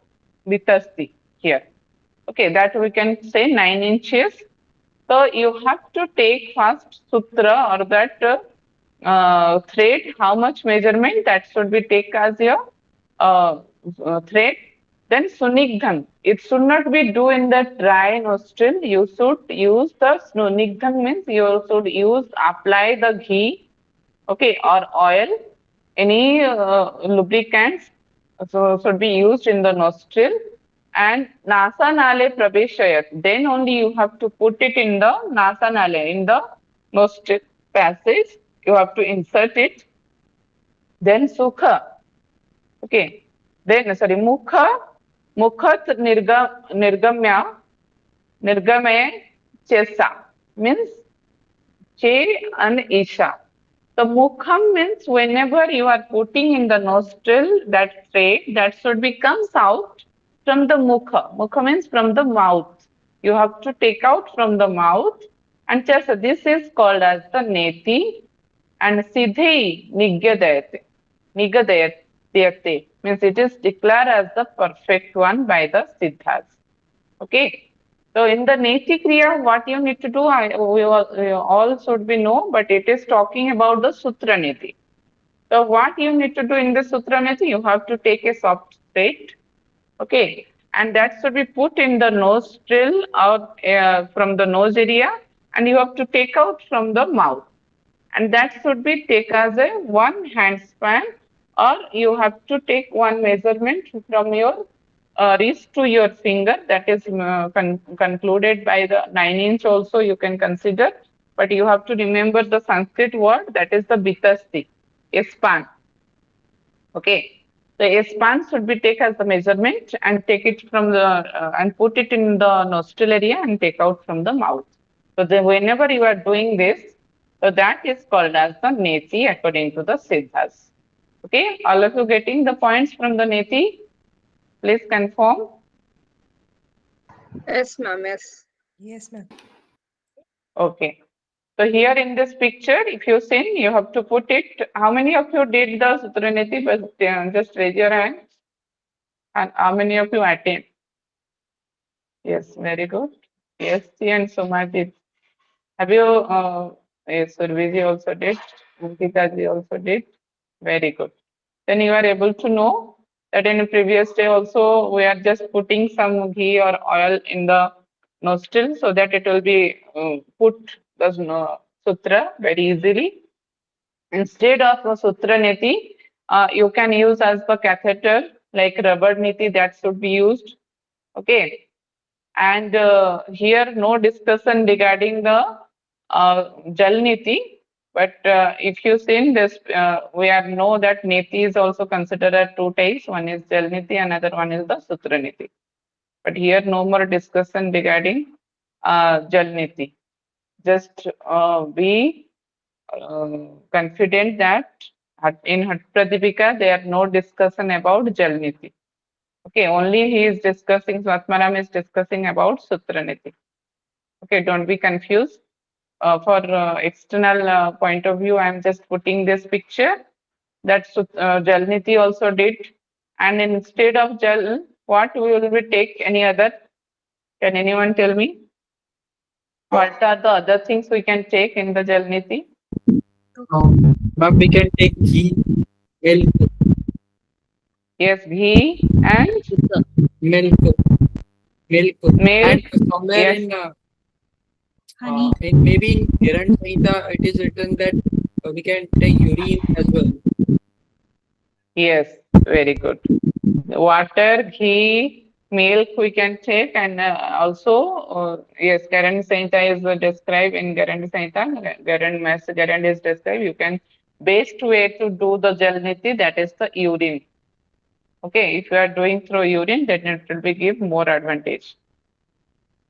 vitasti here. Okay, that we can say 9 inches. So you have to take first sutra or that thread, how much measurement that should be take as your thread. Then sunigdhan, it should not be do in the dry nostril. You should use the sunigdhan means you should use apply the ghee, okay, or oil, any lubricants, so should be used in the nostril. And nasa nale praveshayat, then only you have to put it in the nasa nale, in the nostril passage, you have to insert it. Then sukha, okay, then sorry, mukhat nirgamaya chesa, means che and isha. The mukham means whenever you are putting in the nostril that thread, that should be comes out from the mukha. Mukha means from the mouth. You have to take out from the mouth. And just this is called as the neti. And siddhi nigadayate. Nigadayate means it is declared as the perfect one by the siddhas. Okay. So in the Neti Kriya, what you need to do, we all should be know, but it is talking about the Sutra Neti. So what you need to do in the Sutra Neti, you have to take a soft state, okay, and that should be put in the nostril or from the nose area, and you have to take out from the mouth, and that should be take as a one hand span, or you have to take one measurement from your wrist to your finger, that is concluded by the 9 inch also you can consider, but you have to remember the Sanskrit word, that is the bitasti, a span. Okay, so a span should be take as the measurement and take it from the and put it in the nostril area and take out from the mouth. So then whenever you are doing this, so that is called as the neti according to the siddhas. Okay, all of you getting the points from the neti? Please confirm. Yes, ma'am. Yes. Yes, ma'am. Okay. So here in this picture, if you sing, you have to put it. How many of you did the Sutraniti? But just raise your hand. And how many of you attend? Yes, very good. Yes, T and Suma did. Have you? Yes, Surviji also did. Ankita ji also did. Very good. Then you are able to know that in the previous day also we are just putting some ghee or oil in the nostril so that it will be put the sutra very easily. Instead of a sutra neti, you can use as the catheter like rubber neti that should be used. Okay, and here no discussion regarding the Jal Niti, but if you see this, we are know that Niti is also considered as two types. One is Jal Niti, another one is the Sutra Niti. But here no more discussion regarding Jal Niti. Just be confident that in Hatha Pradipika there are no discussion about Jal Niti. Okay, only he is discussing, Swatmaram is discussing about Sutra Niti. Okay, don't be confused. For external point of view, I am just putting this picture that Jalniti also did. And instead of Jal, what we will be take any other? Can anyone tell me? What are the other things we can take in the Jalniti? Ma'am, we can take ghee, milk, Yes, ghee and milk, milk, milk. and somewhere Yes, Honey. in maybe in Kiran Samhita it is written that we can take urine as well. yes, very good. Water, ghee, milk we can take, and also yes, Garand Sanhita is described in Garand Sanhita. Garand is described. You can best way to do the Jalniti, that is the urine. Okay, if you are doing through urine, then it will be give more advantage.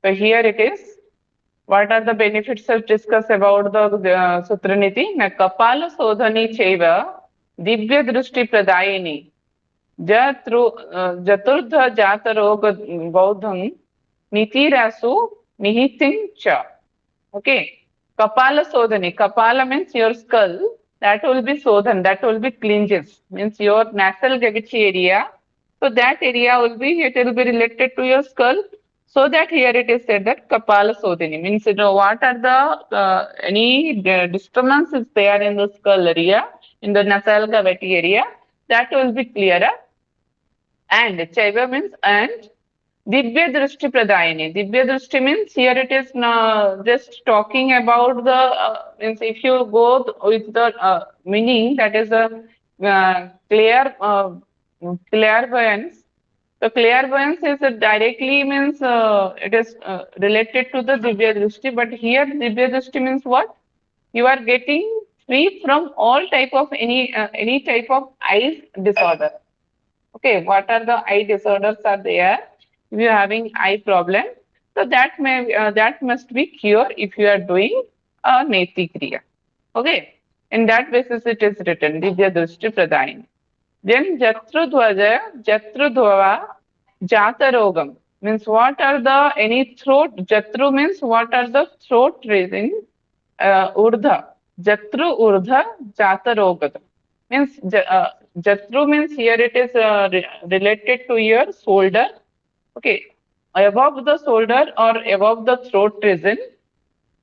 So here it is. What are the benefits of discuss about the Sutraniti? Na kapala sodhani cheva divya drushti pradayini चतुर्थ जात रोग बौद्धं नीतिरासु निहितिं च. Okay, kapala sodhani. Kapala means your skull. That will be sodhan. That will be cleanses. Means your nasal cavity area. So that area will be, it will be related to your skull. So that here it is said that kapala sodhani means, you know, what are the any disturbances there in the skull area, in the nasal cavity area, that will be clearer. And Chaiva means and Divya Drishti Pradayini. Divya Drishti means here it is just talking about the means if you go with the meaning, that is a clairvoyance. So clairvoyance is directly means it is related to the Divya Drishti, but here Divya Drishti means what? You are getting free from all type of any type of eyes disorder. Okay, what are the eye disorders are there? If you are having eye problem, so that must be cured if you are doing a neti kriya. Okay, in that basis it is written Divya Drushti Pradayini. Then Jatrudhava Jata Rogam means what are the any throat, Jatru means what are the throat raising Urdha. Jatru Urdha Jata Rogam means Jatru means here it is related to your shoulder. Okay, above the shoulder or above the throat region,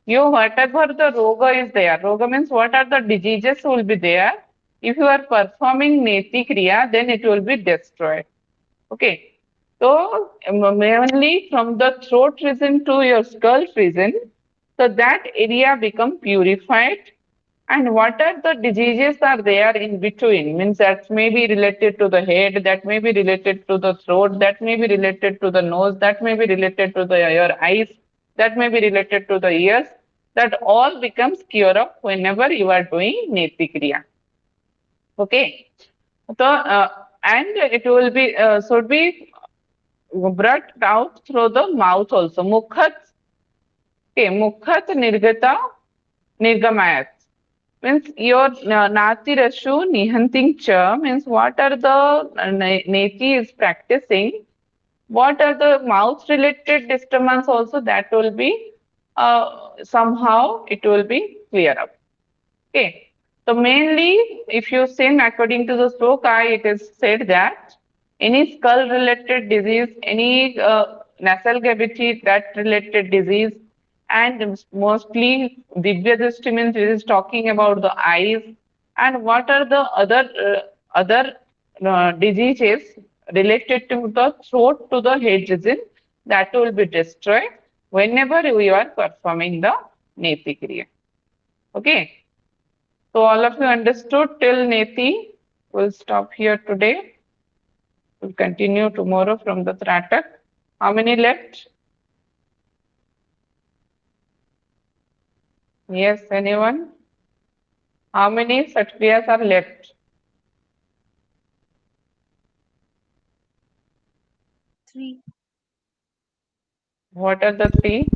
whatever the roga is there, roga means what are the diseases will be there. If you are performing Neti Kriya, then it will be destroyed. Okay. So mainly from the throat region to your skull region, so that area become purified. And what are the diseases are there in between? Means that may be related to the head, that may be related to the throat, that may be related to the nose, that may be related to your eyes, that may be related to the ears. That all becomes cure up whenever you are doing Neti Kriya. Okay. So and it will be should be brought out through the mouth also. Mukhat, okay, mukhat nirgata nirgamayat. Means your nati rashu nihanting cha means what are the neti is practicing, what are the mouth related disturbance also, that will be somehow it will be clear up. Okay. So mainly if you sin according to the sloka, it is said that any skull related disease, any nasal cavity that related disease, and mostly Divya Drishti means it is talking about the eyes, and what are the other diseases related to the throat to the head region, that will be destroyed whenever we are performing the Neti Kriya. Okay. So all of you understood till Neti. We'll stop here today. We'll continue tomorrow from the Tratak. How many left? Yes, anyone? How many Satkriyas are left? 3. What are the 3?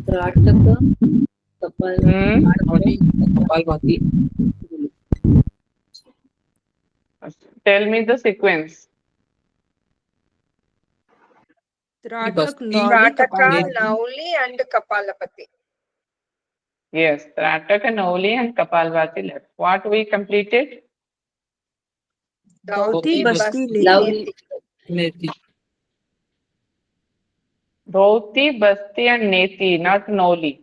Trataka, Kapal, Body, Kapalbhati. Tell me the sequence. Tratak, Basti, Nauli, Trataka, Kapalbhati. Nauli, and Kapalapati. Yes, Tratak, Nauli and Kapalbhati left. What we completed? Dauti, Basti, Neti. Lovely. Neti. Dhoti, Basti and Neti, not Noli.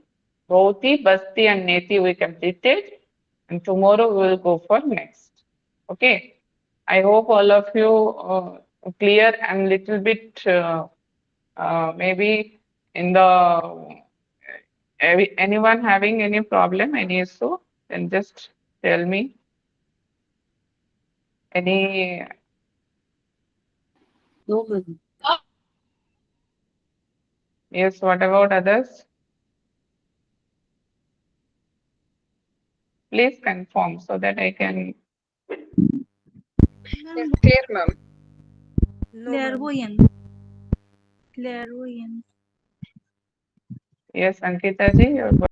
Dhoti, Basti and Neti we completed, and tomorrow we will go for next. Okay. I hope all of you clear and little bit maybe in the anyone having any problem, any issue, then just tell me. Any No, ma'am. yes, what about others? Please confirm so that I can. Yes, clear, ma'am. No, ma'am. Clairvoyance. Clairvoyance. Yes, Ankita ji, your